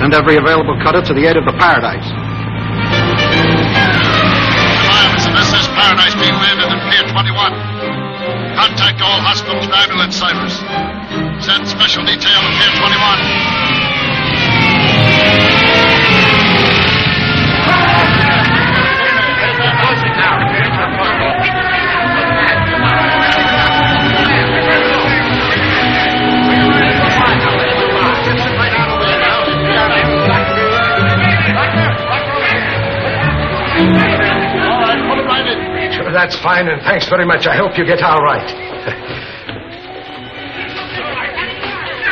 Send every available cutter to the aid of the Paradise. This is Paradise being landed in Pier 21. Contact all hospitals and ambulance service. Send special detail to Pier 21. Sure, that's fine, and thanks very much. I hope you get all right.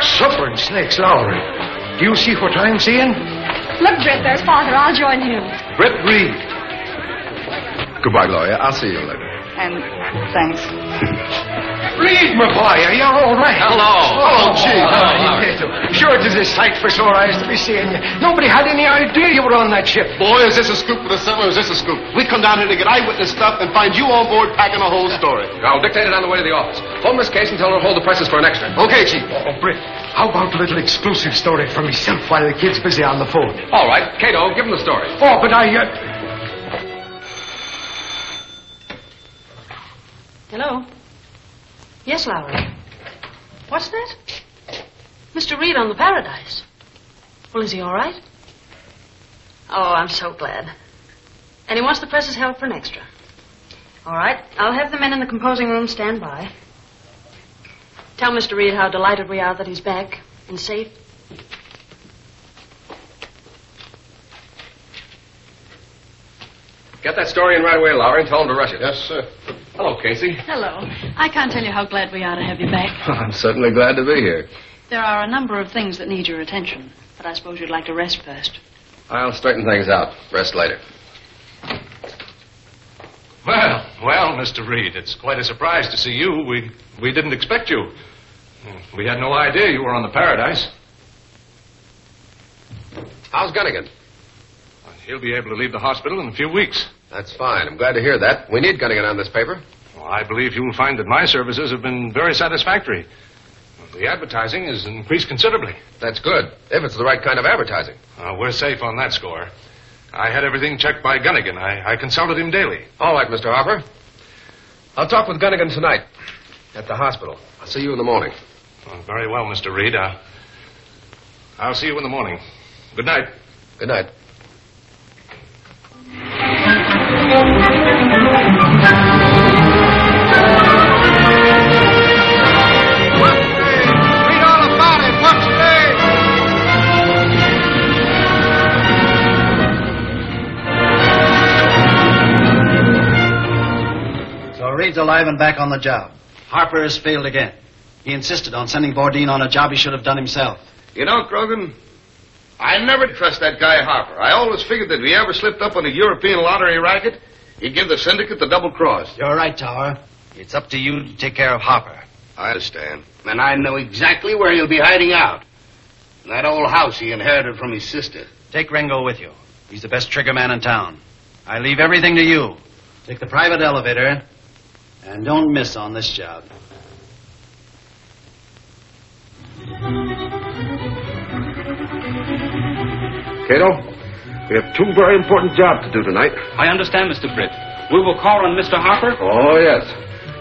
Suffering snakes, Lowry. Do you see what I'm seeing? Look, Britt, there's Father. I'll join him. Britt Reed. Goodbye, Gloria. I'll see you later. And thanks. Reed, my boy, are you all right? Hello. Oh, gee. Sure, it is a sight for sore eyes to be seeing you. Nobody had any idea you were on that ship. Boy, is this a scoop for the summer, or is this a scoop? We come down here to get eyewitness stuff and find you on board packing a whole story. I'll dictate it on the way to the office. Phone this case and tell her to hold the presses for an extra. Okay, Chief. Oh, Britt, how about a little exclusive story for myself while the kid's busy on the phone? All right. Cato, give him the story. Oh, but Hello? Yes, Lowry. What's that? Mr. Reed on the Paradise. Well, is he all right? Oh, I'm so glad. And he wants the presses held for an extra. All right. I'll have the men in the composing room stand by. Tell Mr. Reed how delighted we are that he's back and safe. Get that story in right away, Lowry, and tell him to rush it. Yes, sir. Hello, Casey. Hello. I can't tell you how glad we are to have you back. I'm certainly glad to be here. There are a number of things that need your attention, but I suppose you'd like to rest first. I'll straighten things out. Rest later. Well, Mr. Reed, it's quite a surprise to see you. We didn't expect you. We had no idea you were on the Paradise. How's Gunnigan? He'll be able to leave the hospital in a few weeks. That's fine. I'm glad to hear that. We need Gunnigan on this paper. Well, I believe you'll find that my services have been very satisfactory. The advertising has increased considerably. That's good, if it's the right kind of advertising. We're safe on that score. I had everything checked by Gunnigan. I consulted him daily. All right, Mr. Harper. I'll talk with Gunnigan tonight at the hospital. I'll see you in the morning. Very well, Mr. Reed. I'll see you in the morning. Good night. Good night. Read all about it. What's today? So Reed's alive and back on the job. Harper has failed again. He insisted on sending Bourdin on a job he should have done himself. You know, Krogan, I never trust that guy Harper. I always figured that if he ever slipped up on a European lottery racket, he'd give the syndicate the double cross. You're right, Tower. It's up to you to take care of Harper. I understand. And I know exactly where he'll be hiding out. In that old house he inherited from his sister. Take Ringo with you. He's the best trigger man in town. I leave everything to you. Take the private elevator, and don't miss on this job. Cato, we have two very important jobs to do tonight. I understand, Mr. Britt. We will call on Mr. Harper? Oh, yes.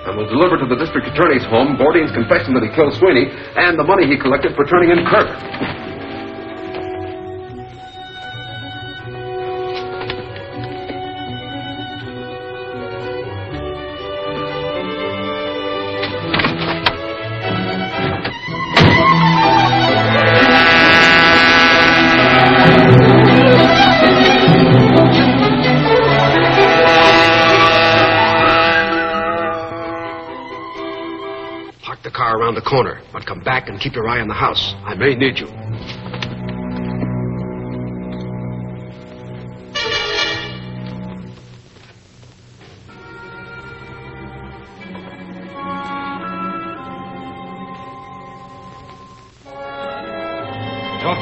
And we'll deliver to the district attorney's home Bourdain's confession that he killed Sweeney and the money he collected for turning in Kirk. Around the corner, but come back and keep your eye on the house. I may need you. Don't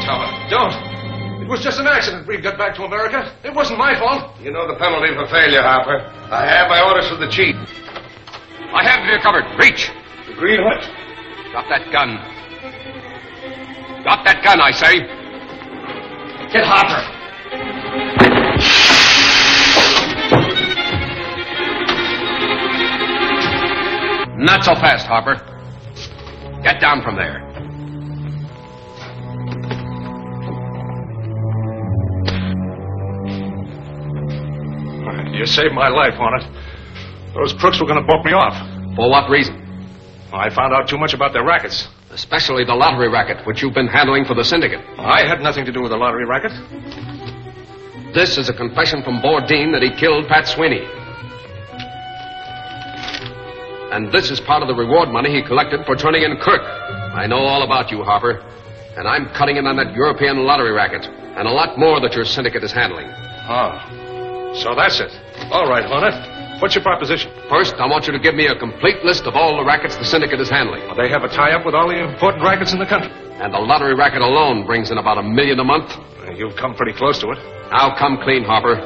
tell her. Don't. It was just an accident. Reed got back to America. It wasn't my fault. You know the penalty for failure, Harper. I have my orders from the chief. My hands are covered. Reach. Agreed what? Drop that gun. Drop that gun, I say. Get Harper. Not so fast, Harper. Get down from there. You saved my life, Hornet. Those crooks were going to bump me off. For what reason? I found out too much about their rackets. Especially the lottery racket, which you've been handling for the syndicate. I had nothing to do with the lottery racket. This is a confession from Bourdin that he killed Pat Sweeney. And this is part of the reward money he collected for turning in Kirk. I know all about you, Harper. And I'm cutting in on that European lottery racket. And a lot more that your syndicate is handling. Oh. So that's it. All right, Hornet. What's your proposition? First, I want you to give me a complete list of all the rackets the syndicate is handling. Well, they have a tie-up with all the important rackets in the country. And the lottery racket alone brings in about $1 million a month. You've come pretty close to it. Now come clean, Harper.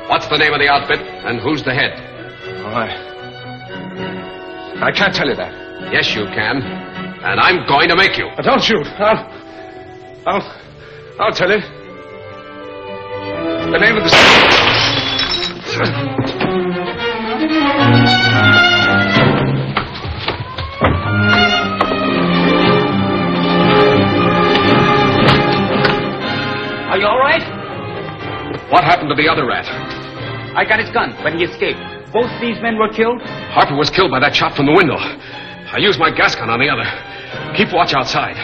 What's the name of the outfit, and who's the head? I can't tell you that. Yes, you can. And I'm going to make you. Don't shoot. I'll tell you. The name of the... Are you all right? What happened to the other rat? I got his gun, but he escaped. Both these men were killed? Harper was killed by that shot from the window. I used my gas gun on the other. Keep watch outside.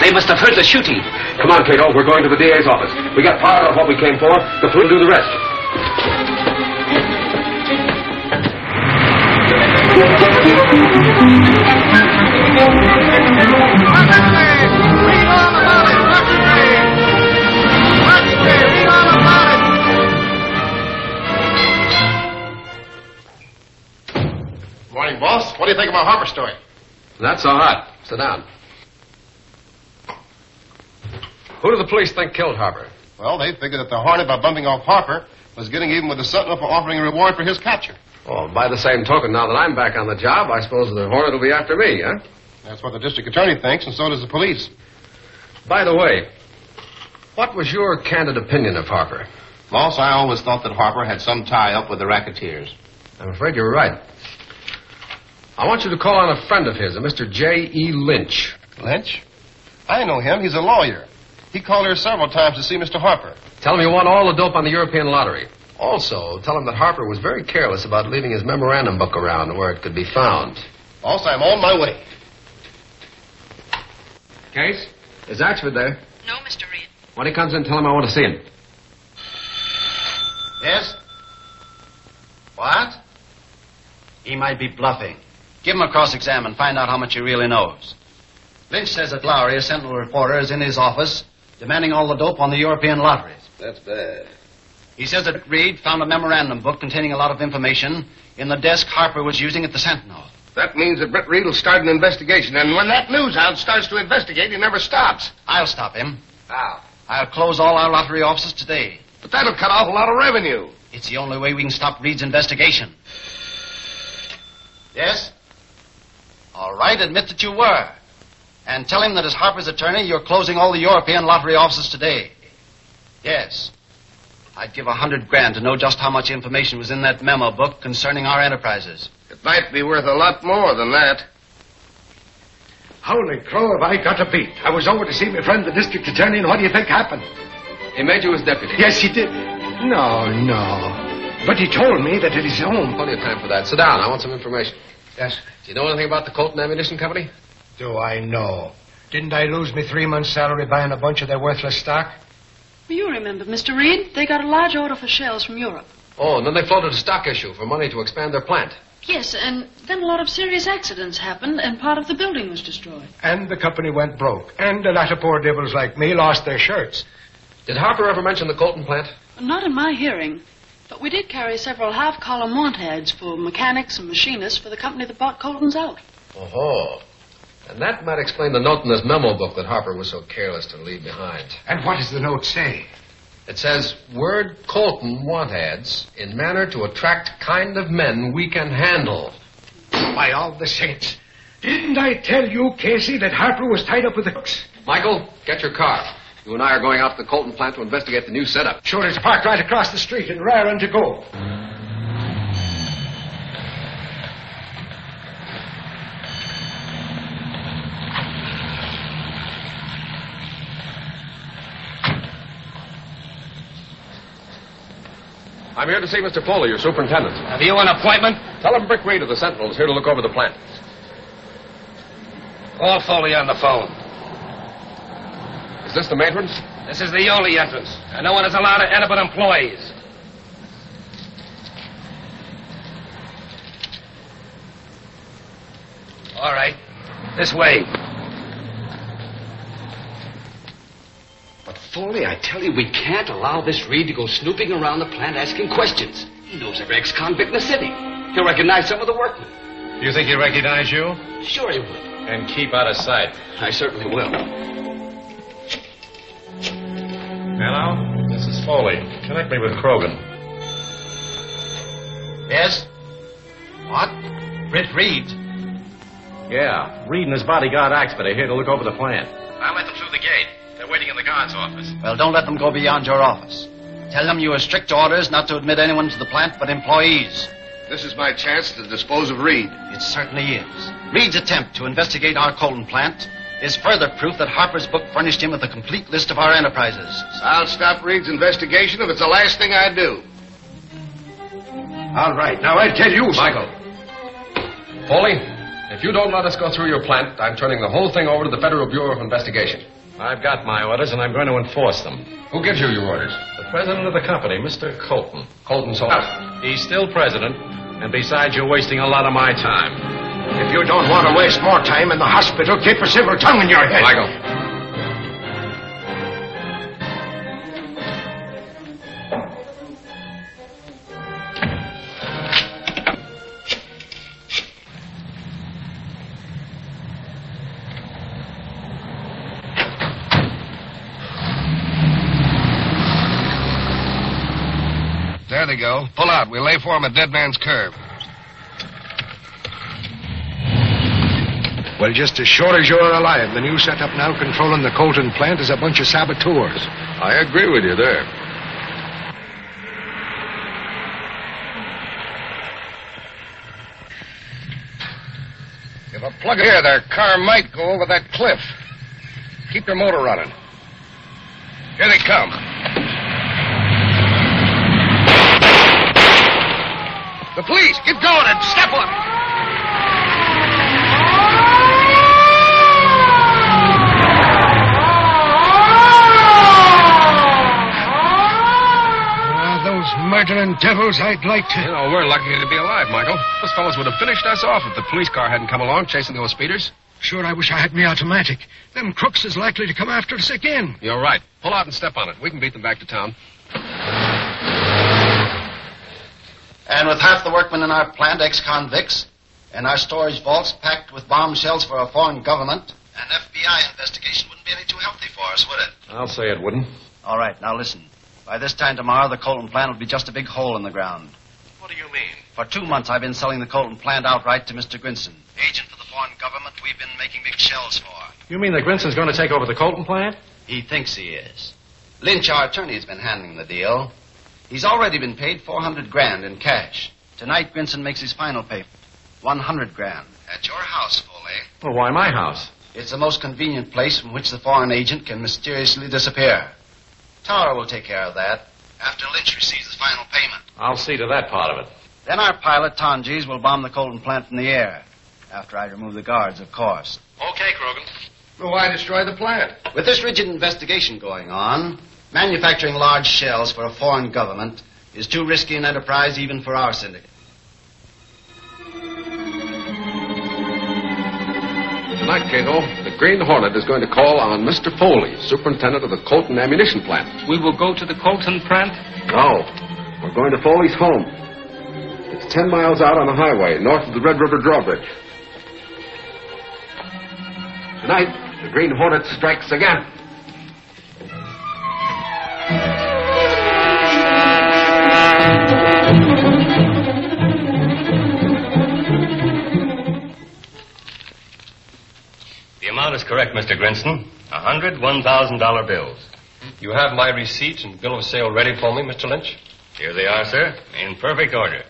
They must have heard the shooting. Come on, Cato. We're going to the DA's office. We got part of what we came for. The police will do the rest. Morning, boss. What do you think of my Harper story? Not so hot. Sit down. Who do the police think killed Harper? Well, they figured that the Hornet, by bumping off Harper, was getting even with the Sentinel for offering a reward for his capture. Well, by the same token, now that I'm back on the job, I suppose the Hornet will be after me, huh? That's what the district attorney thinks, and so does the police. By the way, what was your candid opinion of Harper? Boss, I always thought that Harper had some tie-up with the racketeers. I'm afraid you're right. I want you to call on a friend of his, a Mr. J.E. Lynch. Lynch? I know him. He's a lawyer. He called here several times to see Mr. Harper. Tell him you won all the dope on the European lottery. Also, tell him that Harper was very careless about leaving his memorandum book around where it could be found. Boss, I'm on my way. Case? Is Axford there? No, Mr. Reed. When he comes in, tell him I want to see him. Yes? What? He might be bluffing. Give him a cross-exam and find out how much he really knows. Lynch says that Lowry, a Sentinel reporter, is in his office demanding all the dope on the European lotteries. That's bad. He says that Reed found a memorandum book containing a lot of information in the desk Harper was using at the Sentinel. That means that Britt Reed will start an investigation, and when that news hound starts to investigate, he never stops. I'll stop him. How? I'll close all our lottery offices today. But that'll cut off a lot of revenue. It's the only way we can stop Reed's investigation. Yes? All right, admit that you were. And tell him that as Harper's attorney, you're closing all the European lottery offices today. Yes. I'd give $100,000 to know just how much information was in that memo book concerning our enterprises. It might be worth a lot more than that. Holy crow, have I got a beat. I was over to see my friend, the district attorney, and what do you think happened? He made you his deputy. Yes, he did. No. But he told me that at his home. Plenty of time for that. Sit down. I want some information. Yes. Do you know anything about the Colton Ammunition Company? Do I know? Didn't I lose me 3 months' salary buying a bunch of their worthless stock? Well, you remember, Mr. Reed. They got a large order for shells from Europe. Oh, and then they floated a stock issue for money to expand their plant. Yes, and then a lot of serious accidents happened, and part of the building was destroyed. And the company went broke. And a lot of poor devils like me lost their shirts. Did Harper ever mention the Colton plant? Not in my hearing. But we did carry several half-column want ads for mechanics and machinists for the company that bought Colton's out. Oh-ho. And that might explain the note in this memo book that Harper was so careless to leave behind. And what does the note say? It says, word Colton want ads in manner to attract kind of men we can handle. By all the saints. Didn't I tell you, Casey, that Harper was tied up with the crooks? Michael, get your car. You and I are going out to the Colton plant to investigate the new setup. Sure, it's parked right across the street and raring to go. I'm here to see Mr. Foley, your superintendent. Have you an appointment? Tell him Brick Reed of the Sentinel is here to look over the plant. Call Foley on the phone. Is this the entrance? This is the only entrance, and no one is allowed to enter but employees. All right. This way. But, Foley, I tell you, we can't allow this Reed to go snooping around the plant asking questions. He knows every ex-convict in the city. He'll recognize some of the workmen. You think he'll recognize you? Sure he will. And keep out of sight. I certainly will. Hello? This is Foley. Connect me with Krogan. Yes? What? Britt Reed? Yeah, Reed and his bodyguard Axford are here to look over the plant. I'll let them through the gate. They're waiting in the guard's office. Well, don't let them go beyond your office. Tell them you have strict orders not to admit anyone to the plant but employees. This is my chance to dispose of Reed. It certainly is. Reed's attempt to investigate our Colton plant is further proof that Harper's book furnished him with a complete list of our enterprises. I'll stop Reed's investigation if it's the last thing I do. All right, now I tell you, Michael. Foley, if you don't let us go through your plant, I'm turning the whole thing over to the Federal Bureau of Investigation. I've got my orders, and I'm going to enforce them. Who gives you your orders? The president of the company, Mr. Colton. Colton's off. He's still president, and besides, you're wasting a lot of my time. If you don't want to waste more time in the hospital, keep a civil tongue in your head. Michael. There they go. Pull out. We'll lay for him at Dead Man's Curve. Well, just as sure as you're alive, the new setup now controlling the Colton plant is a bunch of saboteurs. I agree with you there. If a plug here, their car might go over that cliff. Keep your motor running. Here they come. The police! Get going and step on it! Those murdering devils, I'd like to... You know, we're lucky to be alive, Michael. Those fellows would have finished us off if the police car hadn't come along chasing those speeders. Sure, I wish I had me automatic. Them crooks is likely to come after us again. You're right. Pull out and step on it. We can beat them back to town. And with half the workmen in our plant ex-convicts, and our storage vaults packed with bombshells for a foreign government, an FBI investigation wouldn't be any too healthy for us, would it? I'll say it wouldn't. All right, now listen. By this time tomorrow, the Colton plant will be just a big hole in the ground. What do you mean? For 2 months, I've been selling the Colton plant outright to Mr. Grinson, agent for the foreign government we've been making big shells for. You mean that Grinson's going to take over the Colton plant? He thinks he is. Lynch, our attorney, has been handling the deal. He's already been paid $400,000 in cash. Tonight, Grinson makes his final payment, $100,000. At your house, Foley. Well, why my house? It's the most convenient place from which the foreign agent can mysteriously disappear. Tower will take care of that after Lynch receives his final payment. I'll see to that part of it. Then our pilot, Tonjes, will bomb the Colton plant from the air. After I remove the guards, of course. Okay, Krogan. Well, why destroy the plant? With this rigid investigation going on, manufacturing large shells for a foreign government is too risky an enterprise even for our syndicate. Tonight, Cato, the Green Hornet is going to call on Mr. Foley, superintendent of the Colton ammunition plant. We will go to the Colton plant? No. We're going to Foley's home. It's 10 miles out on the highway, north of the Red River drawbridge. Tonight, the Green Hornet strikes again. The amount is correct, Mr. Grinston. 100 $1,000 bills. You have my receipt and bill of sale ready for me, Mr. Lynch? Here they are, sir, in perfect order.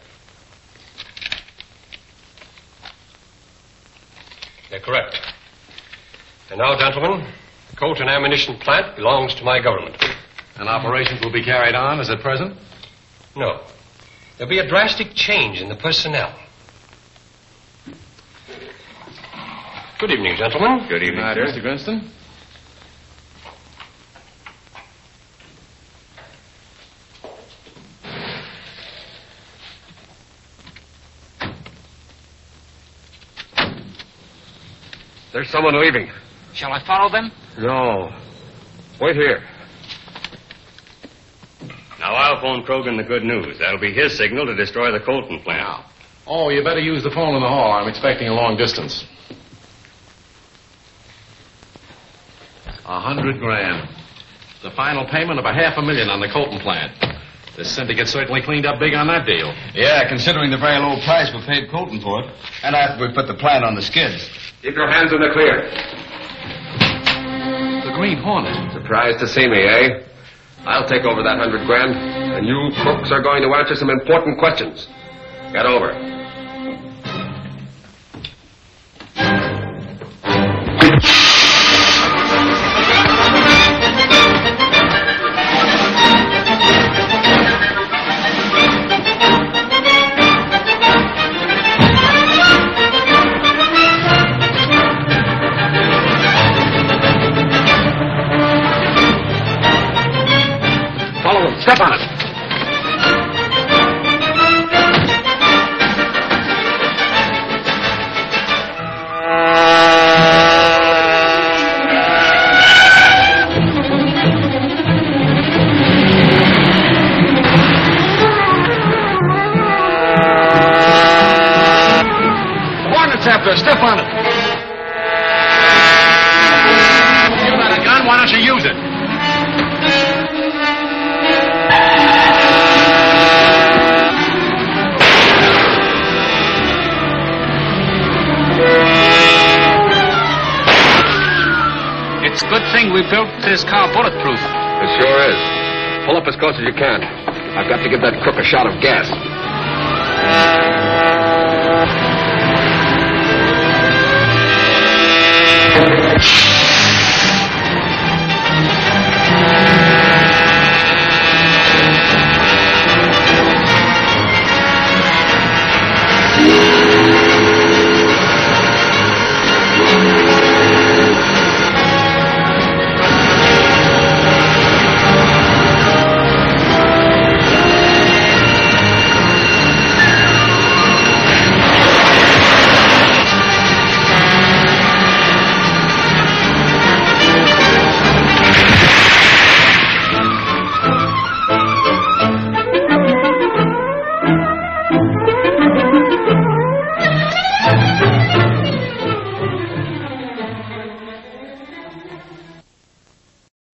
They're correct. And now, gentlemen, the Colt and ammunition plant belongs to my government. And operations will be carried on as at present? No. There'll be a drastic change in the personnel. Good evening, gentlemen. Good evening, Mr. Grinston. There's someone leaving. Shall I follow them? No. Wait here. Now I'll phone Krogan the good news. That'll be his signal to destroy the Colton plant. Oh, you better use the phone in the hall. I'm expecting a long distance. 100 grand. The final payment of $500,000 on the Colton plant. This syndicate certainly cleaned up big on that deal. Yeah, considering the very low price we paid Colton for it. And after we put the plant on the skids. Keep your hands in the clear. The Green Hornet. Surprised to see me, eh? I'll take over that 100 grand, and you crooks are going to answer some important questions. Get over. Step on it. The Hornet's after us. Step on it. You got a gun, why don't you use it? It's a good thing we built this car bulletproof. It sure is. Pull up as close as you can. I've got to give that crook a shot of gas.